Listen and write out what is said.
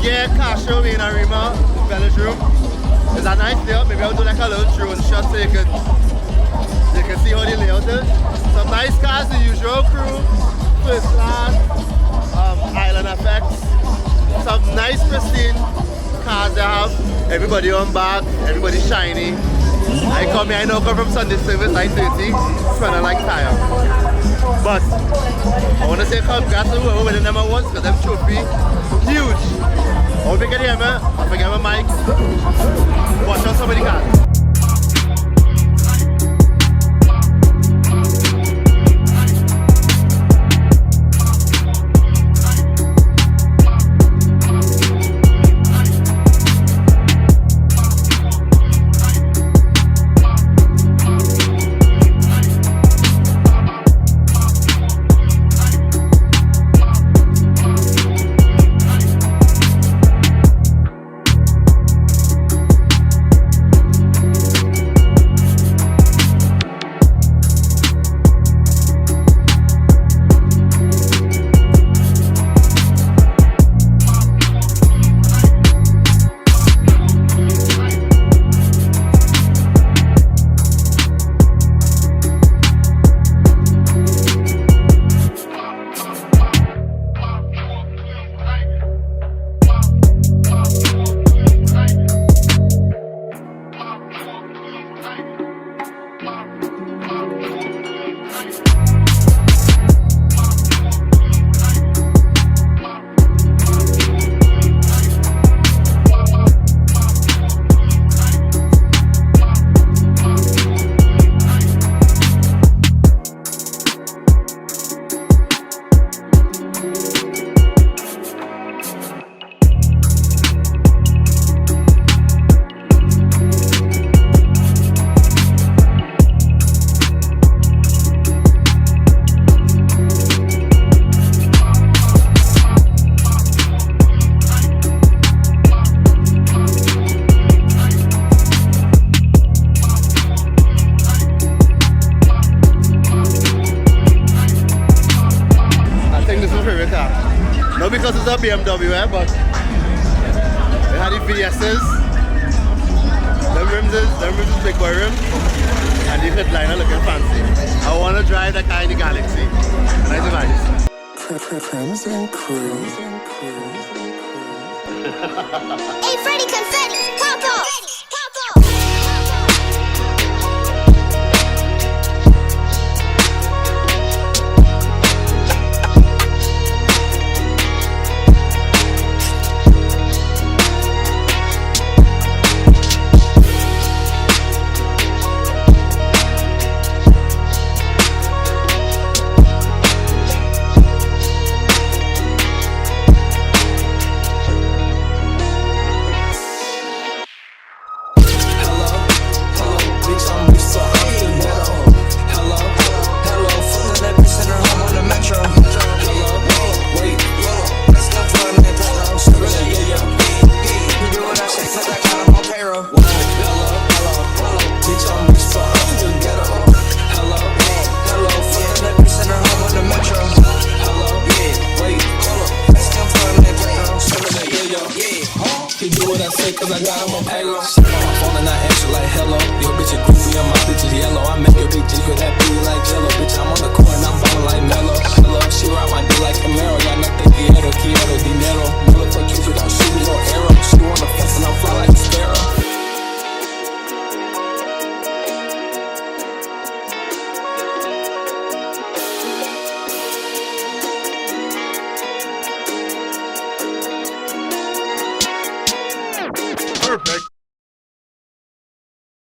get cash show in Arima, Village Room. It's a nice layout. Maybe I'll do like a little drone shot so you can see how the layout is. Some nice cars, the usual crew, first class, island effects. Some nice pristine cars they have. Everybody on back, everybody shiny. I come here, I know come from Sunday service 9:30, smelling like tire. But I want to say congrats to whoever winning number ones because them trophy huge. I hope you can hear me. I forget my mic. Watch out somebody cars. Not because it's a BMW, but they had the VS's. Them rims is big boy rims, and the headliner looking fancy. I want to drive that car in the Galaxy. Nice advice. Crimson Crew. Hey, Freddy, Konfeddy, pop off! Cause I got him on payroll. On my phone and I answer like hello.